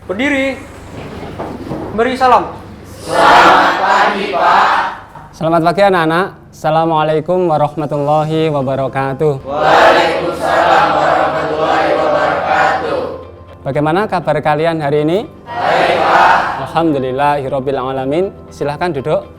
Berdiri. Beri salam. Selamat pagi, Pak. Selamat pagi anak-anak. Assalamualaikum warahmatullahi wabarakatuh. Waalaikumsalam warahmatullahi wabarakatuh. Bagaimana kabar kalian hari ini? Baik, Pak. Alhamdulillahirabbil alamin. Silahkan duduk.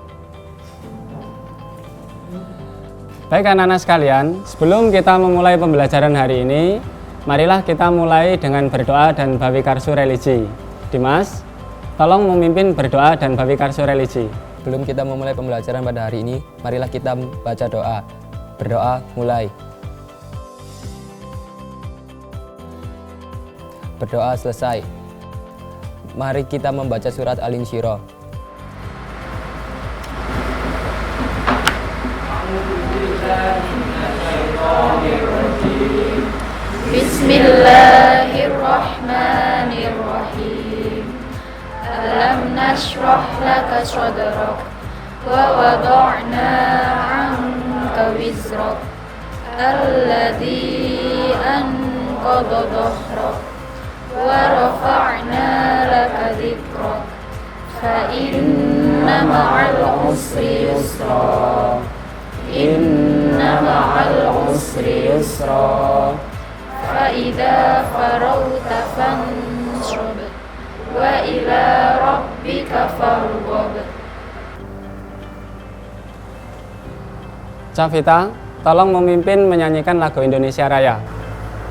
Baik anak-anak sekalian, sebelum kita memulai pembelajaran hari ini, marilah kita mulai dengan berdoa dan bawi karsu religi. Dimas, tolong memimpin berdoa dan bawi karsu religi. Sebelum kita memulai pembelajaran pada hari ini, marilah kita baca doa. Berdoa mulai. Berdoa selesai. Mari kita membaca surat Al-Insyirah. Bismillahirrahmanirrahim. Alam nashrah laka sadrak wa wada'na 'anka wizrak alladhi anqadha dhahrak wa rafa'na laka dhikrak fa inna ma'al usri yusra inna ma'al usri yusra fa idza faragta fansab wa ila rabbika farghab. Cavita, tolong memimpin menyanyikan lagu Indonesia Raya.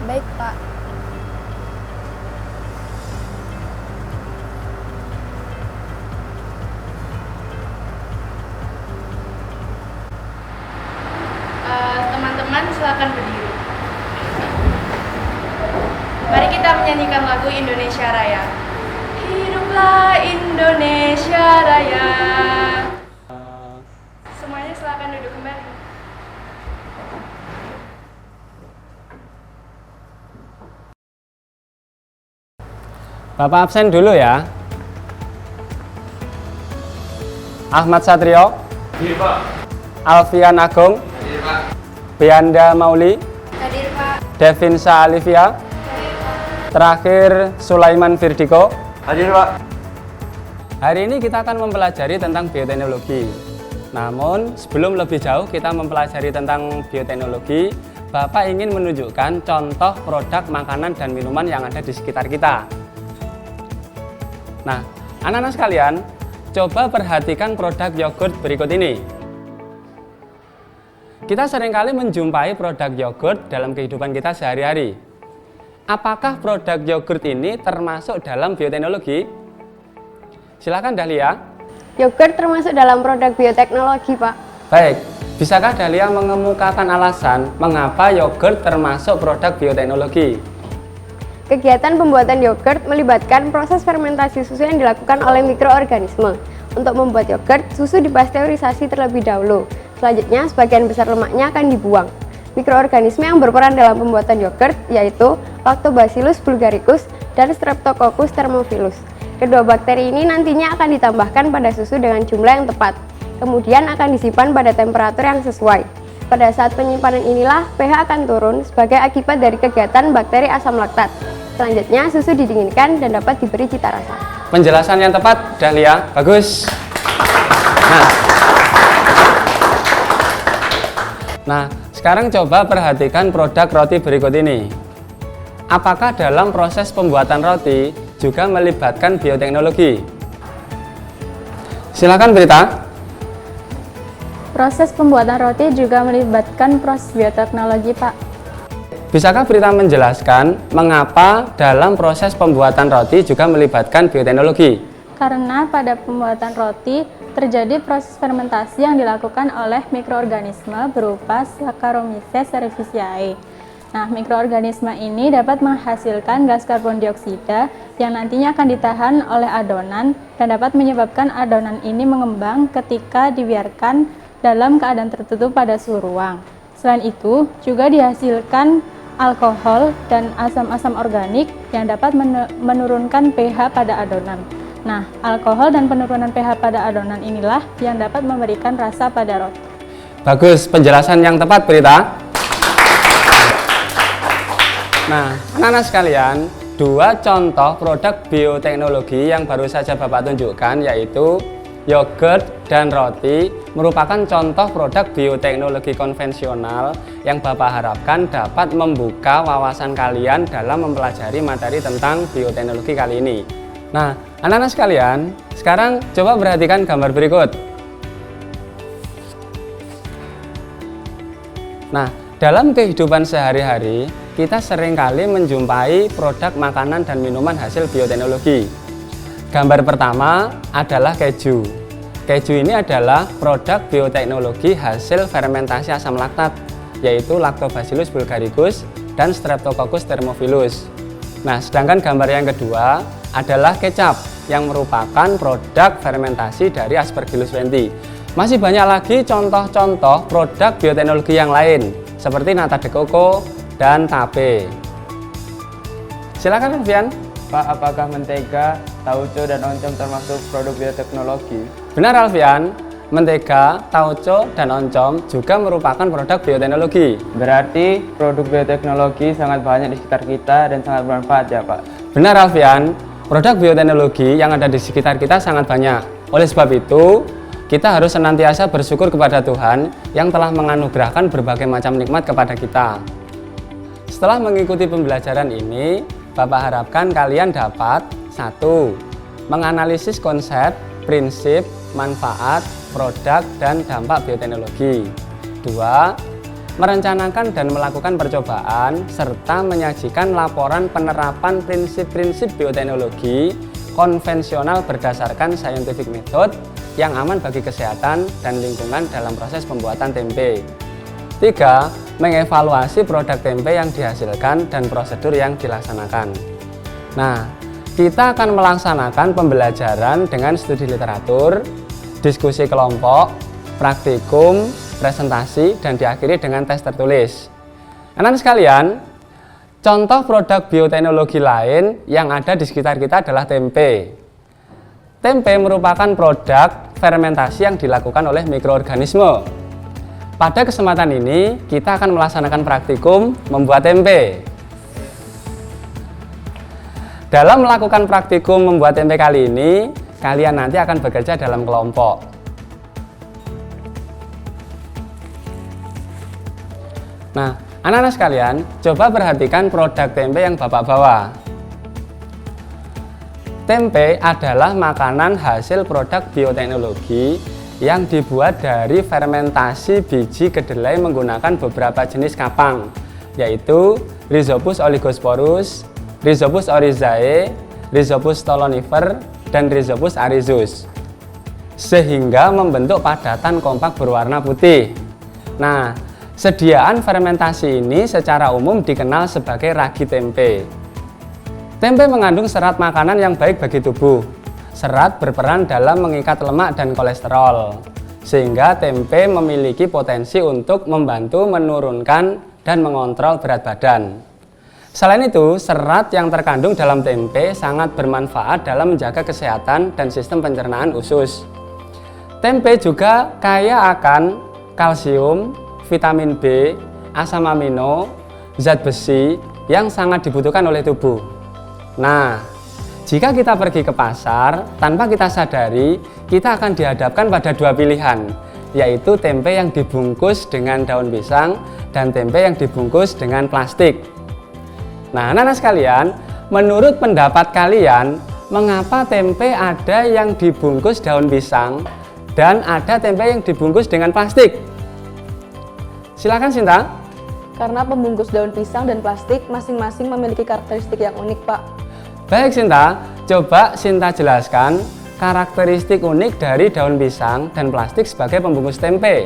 Baik, Pak. Teman-teman silakan berdiri. Mari kita menyanyikan lagu Indonesia Raya. Hiduplah Indonesia Raya. Semuanya silakan duduk kembali. Bapak absen dulu ya. Ahmad Satrio. Hadir, Pak. Alfian Agung. Hadir, Pak. Bianda Mauli. Hadir, Pak. Devinsa Alivia. Terakhir Sulaiman Firdiko. Hadir, Pak. Hari ini kita akan mempelajari tentang bioteknologi. Namun sebelum lebih jauh kita mempelajari tentang bioteknologi, Bapak ingin menunjukkan contoh produk makanan dan minuman yang ada di sekitar kita. Nah, anak-anak sekalian, coba perhatikan produk yogurt berikut ini. Kita seringkali menjumpai produk yogurt dalam kehidupan kita sehari-hari. Apakah produk yogurt ini termasuk dalam bioteknologi? Silakan Dahlia. Yogurt termasuk dalam produk bioteknologi, Pak. Baik, bisakah Dahlia mengemukakan alasan mengapa yogurt termasuk produk bioteknologi? Kegiatan pembuatan yogurt melibatkan proses fermentasi susu yang dilakukan oleh mikroorganisme. Untuk membuat yogurt, susu dipasteurisasi terlebih dahulu. Selanjutnya, sebagian besar lemaknya akan dibuang. Mikroorganisme yang berperan dalam pembuatan yogurt yaitu Lactobacillus bulgaricus dan Streptococcus thermophilus. Kedua bakteri ini nantinya akan ditambahkan pada susu dengan jumlah yang tepat. Kemudian akan disimpan pada temperatur yang sesuai. Pada saat penyimpanan inilah pH akan turun sebagai akibat dari kegiatan bakteri asam laktat. Selanjutnya susu didinginkan dan dapat diberi cita rasa. Penjelasan yang tepat, Dahlia. Bagus. Nah, sekarang coba perhatikan produk roti berikut ini. Apakah dalam proses pembuatan roti juga melibatkan bioteknologi? Silakan Berita. Proses pembuatan roti juga melibatkan proses bioteknologi, Pak. Bisakah Berita menjelaskan mengapa dalam proses pembuatan roti juga melibatkan bioteknologi? Karena pada pembuatan roti terjadi proses fermentasi yang dilakukan oleh mikroorganisme berupa Saccharomyces cerevisiae. Nah, mikroorganisme ini dapat menghasilkan gas karbon dioksida yang nantinya akan ditahan oleh adonan dan dapat menyebabkan adonan ini mengembang ketika dibiarkan dalam keadaan tertutup pada suhu ruang. Selain itu, juga dihasilkan alkohol dan asam-asam organik yang dapat menurunkan pH pada adonan. Nah, alkohol dan penurunan pH pada adonan inilah yang dapat memberikan rasa pada roti. Bagus, penjelasan yang tepat Berita. Nah, anak-anak sekalian, dua contoh produk bioteknologi yang baru saja Bapak tunjukkan, yaitu yogurt dan roti, merupakan contoh produk bioteknologi konvensional yang Bapak harapkan dapat membuka wawasan kalian dalam mempelajari materi tentang bioteknologi kali ini. Nah, anak-anak sekalian, sekarang coba perhatikan gambar berikut. Nah, dalam kehidupan sehari-hari, kita seringkali menjumpai produk makanan dan minuman hasil bioteknologi. Gambar pertama adalah keju. Keju ini adalah produk bioteknologi hasil fermentasi asam laktat, yaitu Lactobacillus bulgaricus dan Streptococcus thermophilus. Nah, sedangkan gambar yang kedua adalah kecap, yang merupakan produk fermentasi dari Aspergillus wenti. Masih banyak lagi contoh-contoh produk bioteknologi yang lain, seperti nata de coco dan tape. Silakan, Alfian. Pak, apakah mentega, tauco, dan oncom termasuk produk bioteknologi? Benar, Alfian. Mentega, tauco, dan oncom juga merupakan produk bioteknologi. Berarti produk bioteknologi sangat banyak di sekitar kita dan sangat bermanfaat ya, Pak? Benar, Alfian. Produk bioteknologi yang ada di sekitar kita sangat banyak. Oleh sebab itu, kita harus senantiasa bersyukur kepada Tuhan yang telah menganugerahkan berbagai macam nikmat kepada kita. Setelah mengikuti pembelajaran ini, Bapak harapkan kalian dapat 1. Menganalisis konsep, prinsip, manfaat, produk, dan dampak bioteknologi. 2. Merencanakan dan melakukan percobaan serta menyajikan laporan penerapan prinsip-prinsip bioteknologi konvensional berdasarkan scientific method yang aman bagi kesehatan dan lingkungan dalam proses pembuatan tempe. 3. Mengevaluasi produk tempe yang dihasilkan dan prosedur yang dilaksanakan. Nah, kita akan melaksanakan pembelajaran dengan studi literatur, diskusi kelompok, praktikum, presentasi, dan diakhiri dengan tes tertulis. Anak-anak sekalian, contoh produk bioteknologi lain yang ada di sekitar kita adalah tempe. Tempe merupakan produk fermentasi yang dilakukan oleh mikroorganisme. Pada kesempatan ini, kita akan melaksanakan praktikum membuat tempe. Dalam melakukan praktikum membuat tempe kali ini, kalian nanti akan bekerja dalam kelompok. Nah, anak-anak sekalian, coba perhatikan produk tempe yang Bapak bawa. Tempe adalah makanan hasil produk bioteknologi yang dibuat dari fermentasi biji kedelai menggunakan beberapa jenis kapang, yaitu Rhizopus oligosporus, Rhizopus oryzae, Rhizopus stolonifer, dan Rhizopus arizus, sehingga membentuk padatan kompak berwarna putih. Nah, sediaan fermentasi ini secara umum dikenal sebagai ragi tempe. Tempe mengandung serat makanan yang baik bagi tubuh. Serat berperan dalam mengikat lemak dan kolesterol, sehingga tempe memiliki potensi untuk membantu menurunkan dan mengontrol berat badan. Selain itu, serat yang terkandung dalam tempe sangat bermanfaat dalam menjaga kesehatan dan sistem pencernaan usus. Tempe juga kaya akan kalsium, vitamin B, asam amino, zat besi yang sangat dibutuhkan oleh tubuh. Nah, jika kita pergi ke pasar, tanpa kita sadari, kita akan dihadapkan pada dua pilihan, yaitu tempe yang dibungkus dengan daun pisang dan tempe yang dibungkus dengan plastik. Nah, anak-anak sekalian, menurut pendapat kalian, mengapa tempe ada yang dibungkus daun pisang dan ada tempe yang dibungkus dengan plastik? Silakan, Sinta. Karena pembungkus daun pisang dan plastik masing-masing memiliki karakteristik yang unik, Pak. Baik, Sinta, coba Sinta jelaskan karakteristik unik dari daun pisang dan plastik sebagai pembungkus tempe.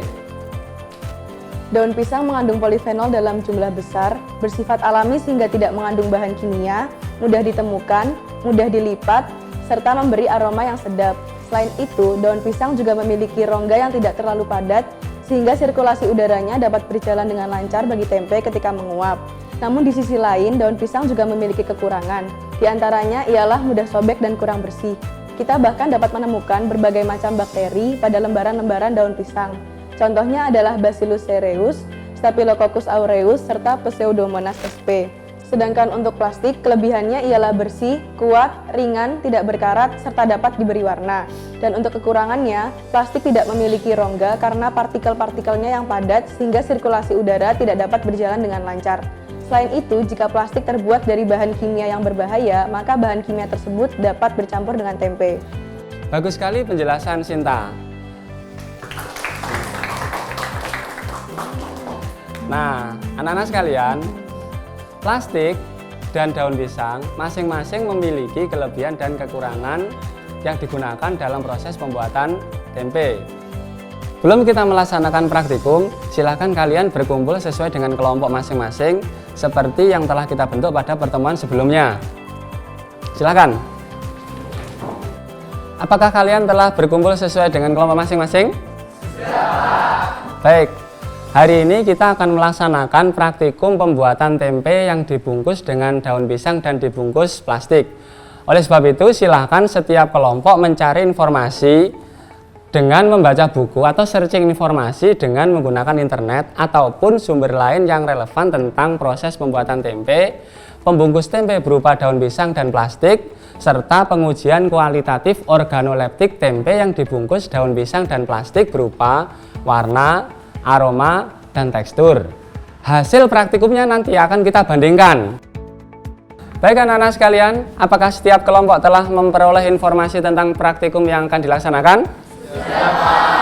Daun pisang mengandung polifenol dalam jumlah besar, bersifat alami sehingga tidak mengandung bahan kimia, mudah ditemukan, mudah dilipat, serta memberi aroma yang sedap. Selain itu, daun pisang juga memiliki rongga yang tidak terlalu padat, sehingga sirkulasi udaranya dapat berjalan dengan lancar bagi tempe ketika menguap. Namun di sisi lain, daun pisang juga memiliki kekurangan. Di antaranya ialah mudah sobek dan kurang bersih. Kita bahkan dapat menemukan berbagai macam bakteri pada lembaran-lembaran daun pisang. Contohnya adalah Bacillus cereus, Staphylococcus aureus, serta Pseudomonas sp. Sedangkan untuk plastik, kelebihannya ialah bersih, kuat, ringan, tidak berkarat, serta dapat diberi warna. Dan untuk kekurangannya, plastik tidak memiliki rongga karena partikel-partikelnya yang padat sehingga sirkulasi udara tidak dapat berjalan dengan lancar. Selain itu, jika plastik terbuat dari bahan kimia yang berbahaya, maka bahan kimia tersebut dapat bercampur dengan tempe. Bagus sekali penjelasan Sinta. Nah, anak-anak sekalian, plastik dan daun pisang masing-masing memiliki kelebihan dan kekurangan yang digunakan dalam proses pembuatan tempe. Sebelum kita melaksanakan praktikum, silakan kalian berkumpul sesuai dengan kelompok masing-masing seperti yang telah kita bentuk pada pertemuan sebelumnya. Silakan. Apakah kalian telah berkumpul sesuai dengan kelompok masing-masing? Baik. Hari ini kita akan melaksanakan praktikum pembuatan tempe yang dibungkus dengan daun pisang dan dibungkus plastik. Oleh sebab itu, silakan setiap kelompok mencari informasi dengan membaca buku atau searching informasi dengan menggunakan internet ataupun sumber lain yang relevan tentang proses pembuatan tempe, pembungkus tempe berupa daun pisang dan plastik, serta pengujian kualitatif organoleptik tempe yang dibungkus daun pisang dan plastik berupa warna, aroma, dan tekstur. Hasil praktikumnya nanti akan kita bandingkan. Baik anak-anak sekalian, apakah setiap kelompok telah memperoleh informasi tentang praktikum yang akan dilaksanakan?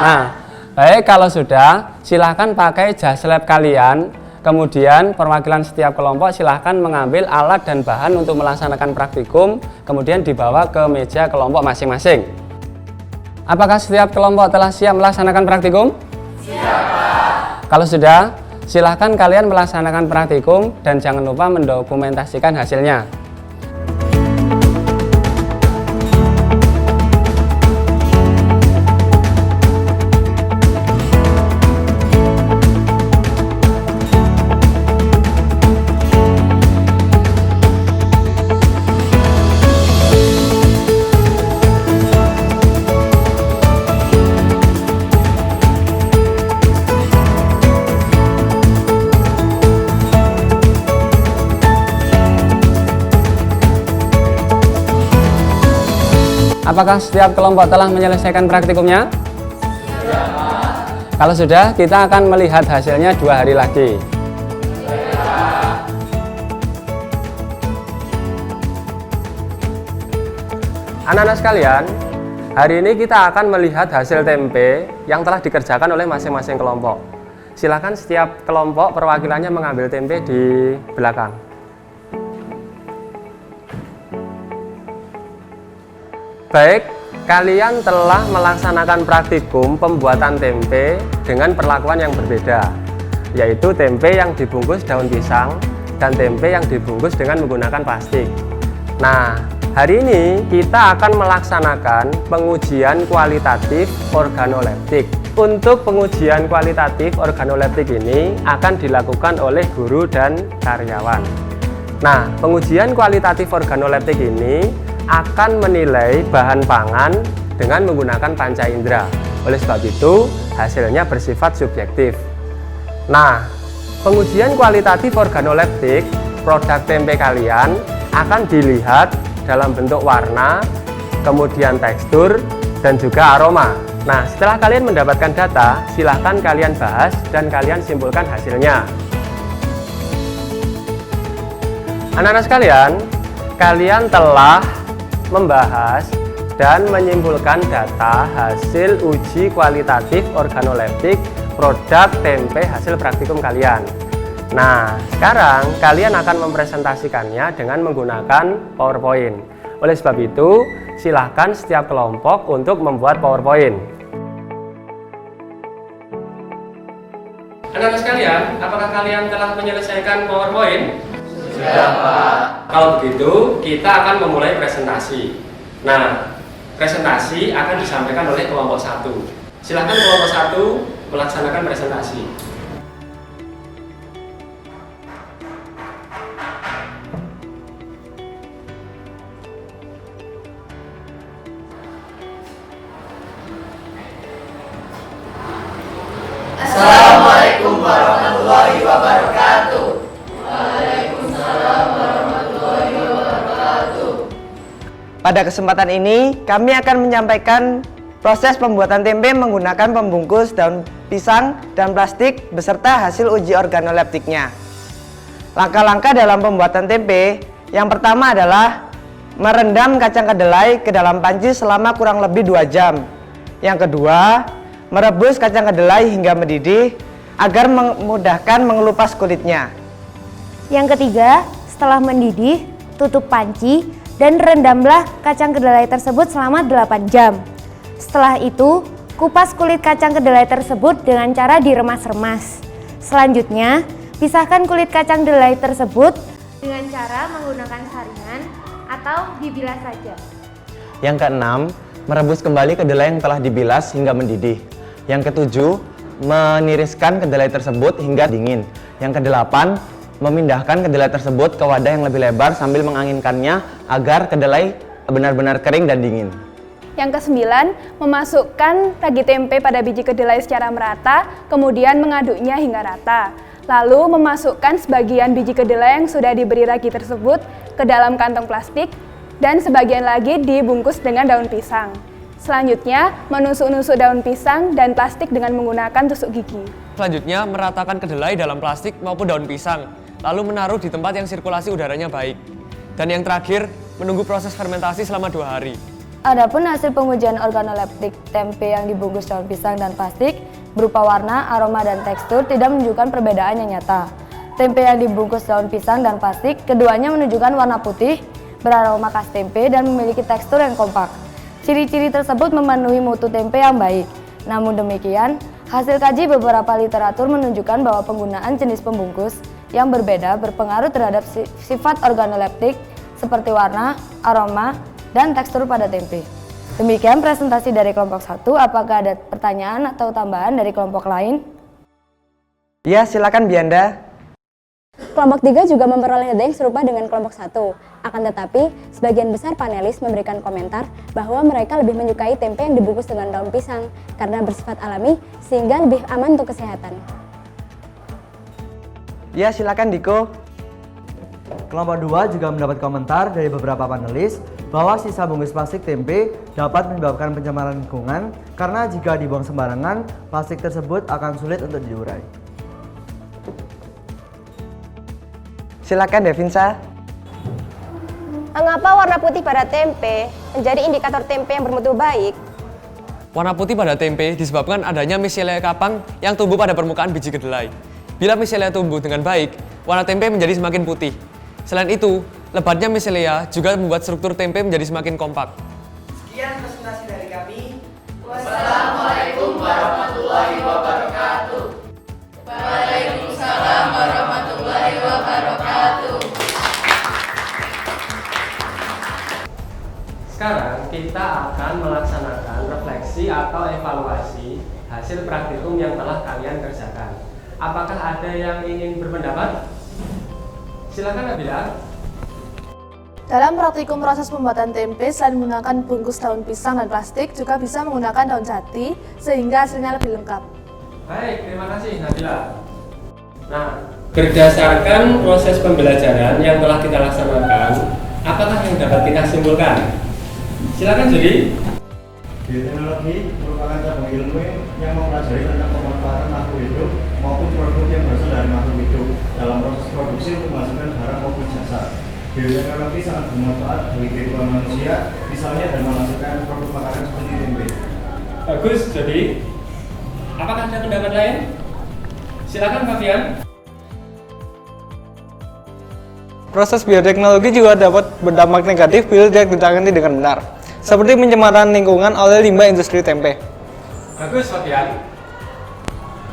Nah, baik kalau sudah, silahkan pakai jas lab kalian. Kemudian perwakilan setiap kelompok silahkan mengambil alat dan bahan untuk melaksanakan praktikum, kemudian dibawa ke meja kelompok masing-masing. Apakah setiap kelompok telah siap melaksanakan praktikum? Siap. Kalau sudah, silahkan kalian melaksanakan praktikum dan jangan lupa mendokumentasikan hasilnya. Apakah setiap kelompok telah menyelesaikan praktikumnya? Siap. Kalau sudah, kita akan melihat hasilnya 2 hari lagi. Anak-anak sekalian, hari ini kita akan melihat hasil tempe yang telah dikerjakan oleh masing-masing kelompok. Silakan setiap kelompok perwakilannya mengambil tempe di belakang. Baik, kalian telah melaksanakan praktikum pembuatan tempe dengan perlakuan yang berbeda, yaitu tempe yang dibungkus daun pisang dan tempe yang dibungkus dengan menggunakan plastik. Nah, hari ini kita akan melaksanakan pengujian kualitatif organoleptik. Untuk pengujian kualitatif organoleptik ini akan dilakukan oleh guru dan karyawan. Nah, pengujian kualitatif organoleptik ini akan menilai bahan pangan dengan menggunakan panca indera. Oleh sebab itu, hasilnya bersifat subjektif. Nah, pengujian kualitatif organoleptik produk tempe kalian akan dilihat dalam bentuk warna, kemudian tekstur, dan juga aroma. Nah, setelah kalian mendapatkan data, silahkan kalian bahas dan kalian simpulkan hasilnya. Anak-anak sekalian, kalian telah membahas dan menyimpulkan data hasil uji kualitatif organoleptik produk tempe hasil praktikum kalian. Nah, sekarang kalian akan mempresentasikannya dengan menggunakan PowerPoint. Oleh sebab itu, silahkan setiap kelompok untuk membuat PowerPoint. Anak-anak sekalian, apakah kalian telah menyelesaikan PowerPoint? Sudah, Pak. Kalau begitu, kita akan memulai presentasi. Nah, presentasi akan disampaikan oleh kelompok 1. Silakan kelompok 1 melaksanakan presentasi. Assalamualaikum warahmatullahi wabarakatuh. Waalaikumsalam warahmatullahi wabarakatuh. Pada kesempatan ini, kami akan menyampaikan proses pembuatan tempe menggunakan pembungkus daun pisang dan plastik beserta hasil uji organoleptiknya. Langkah-langkah dalam pembuatan tempe, yang pertama adalah merendam kacang kedelai ke dalam panci selama kurang lebih 2 jam. Yang kedua, merebus kacang kedelai hingga mendidih agar memudahkan mengelupas kulitnya. Yang ketiga, setelah mendidih, tutup panci dan rendamlah kacang kedelai tersebut selama 8 jam. Setelah itu, kupas kulit kacang kedelai tersebut dengan cara diremas-remas. Selanjutnya, pisahkan kulit kacang kedelai tersebut dengan cara menggunakan saringan atau dibilas saja. Yang keenam, merebus kembali kedelai yang telah dibilas hingga mendidih. Yang ketujuh, meniriskan kedelai tersebut hingga dingin. Yang kedelapan, memindahkan kedelai tersebut ke wadah yang lebih lebar sambil menganginkannya agar kedelai benar-benar kering dan dingin. Yang kesembilan, memasukkan ragi tempe pada biji kedelai secara merata, kemudian mengaduknya hingga rata. Lalu memasukkan sebagian biji kedelai yang sudah diberi ragi tersebut ke dalam kantong plastik dan sebagian lagi dibungkus dengan daun pisang. Selanjutnya, menusuk-nusuk daun pisang dan plastik dengan menggunakan tusuk gigi. Selanjutnya, meratakan kedelai dalam plastik maupun daun pisang, lalu menaruh di tempat yang sirkulasi udaranya baik. Dan yang terakhir, menunggu proses fermentasi selama 2 hari. Adapun hasil pengujian organoleptik tempe yang dibungkus daun pisang dan plastik berupa warna, aroma, dan tekstur tidak menunjukkan perbedaan yang nyata. Tempe yang dibungkus daun pisang dan plastik, keduanya menunjukkan warna putih, beraroma khas tempe, dan memiliki tekstur yang kompak. Ciri-ciri tersebut memenuhi mutu tempe yang baik. Namun demikian, hasil kaji beberapa literatur menunjukkan bahwa penggunaan jenis pembungkus yang berbeda berpengaruh terhadap sifat organoleptik seperti warna, aroma, dan tekstur pada tempe. Demikian presentasi dari kelompok 1. Apakah ada pertanyaan atau tambahan dari kelompok lain? Ya, silakan Bianda. Kelompok 3 juga memperoleh data yang serupa dengan kelompok 1. Akan tetapi, sebagian besar panelis memberikan komentar bahwa mereka lebih menyukai tempe yang dibungkus dengan daun pisang karena bersifat alami sehingga lebih aman untuk kesehatan. Ya, silakan Diko. Kelompok 2 juga mendapat komentar dari beberapa panelis bahwa sisa bungkus plastik tempe dapat menyebabkan pencemaran lingkungan karena jika dibuang sembarangan, plastik tersebut akan sulit untuk diurai. Silakan Devinsa. Mengapa warna putih pada tempe menjadi indikator tempe yang bermutu baik? Warna putih pada tempe disebabkan adanya micelea kapang yang tumbuh pada permukaan biji kedelai. Bila micelea tumbuh dengan baik, warna tempe menjadi semakin putih. Selain itu, lebatnya micelea juga membuat struktur tempe menjadi semakin kompak. Sekian presentasi dari kami. Wassalamualaikum warahmatullahi wabarakatuh. Waalaikumsalam warahmatullahi wabarakatuh. Sekarang kita akan melaksanakan refleksi atau evaluasi hasil praktikum yang telah kalian kerjakan. Apakah ada yang ingin berpendapat? Silakan Nabila. Dalam praktikum proses pembuatan tempe, selain menggunakan bungkus daun pisang dan plastik, juga bisa menggunakan daun jati sehingga hasilnya lebih lengkap. Baik, terima kasih Nabila. Nah, berdasarkan proses pembelajaran yang telah kita laksanakan, apakah yang dapat kita simpulkan? Silakan Jody. Bioteknologi merupakan cabang ilmu yang mempelajari tentang pemanfaatan makhluk hidup maupun produk yang berasal dari makhluk hidup dalam proses produksi untuk menghasilkan barang maupun jasa. Bioteknologi sangat bermanfaat bagi kehidupan manusia, misalnya dalam menghasilkan produk makanan seperti tempe. Bagus, Jody. Apakah ada pendapat lain? Silakan Fabian. Proses bioteknologi juga dapat berdampak negatif bila tidak ditangani dengan benar, seperti pencemaran lingkungan oleh limbah industri tempe. Bagus Fabian.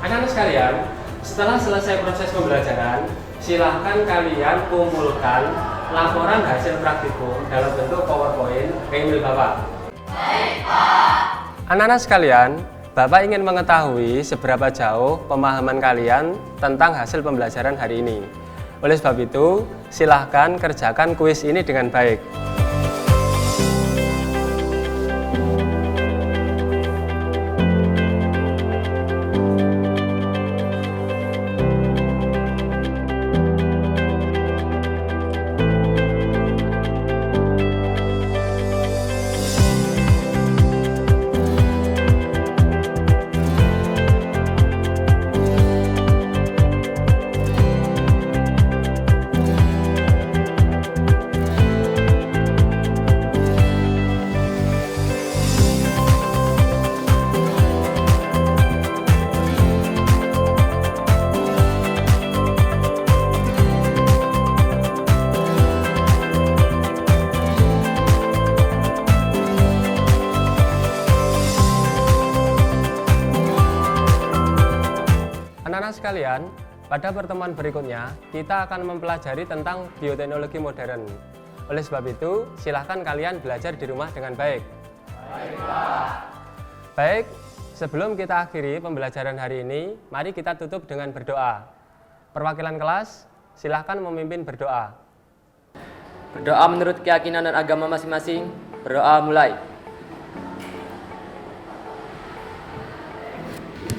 Anak-anak sekalian, setelah selesai proses pembelajaran, silahkan kalian kumpulkan laporan hasil praktikum dalam bentuk PowerPoint ke email Bapak. Baik, Pak. Anak-anak sekalian, Bapak ingin mengetahui seberapa jauh pemahaman kalian tentang hasil pembelajaran hari ini. Oleh sebab itu, silahkan kerjakan kuis ini dengan baik. sekalian, pada pertemuan berikutnya kita akan mempelajari tentang bioteknologi modern. Oleh sebab itu, silahkan kalian belajar di rumah dengan baik. Baik, sebelum kita akhiri pembelajaran hari ini, mari kita tutup dengan berdoa. Perwakilan kelas, silahkan memimpin berdoa. Berdoa menurut keyakinan dan agama masing-masing. Berdoa mulai.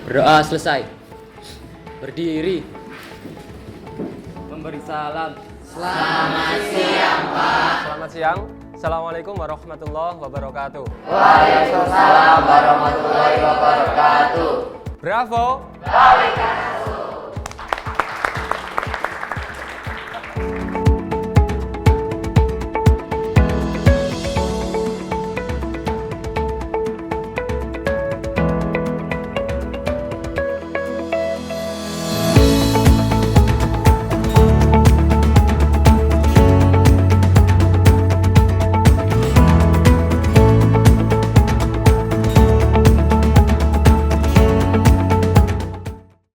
Berdoa selesai. Berdiri. Memberi salam. Selamat siang, Pak. Selamat siang. Assalamualaikum warahmatullahi wabarakatuh. Waalaikumsalam warahmatullahi wabarakatuh. Bravo. Balik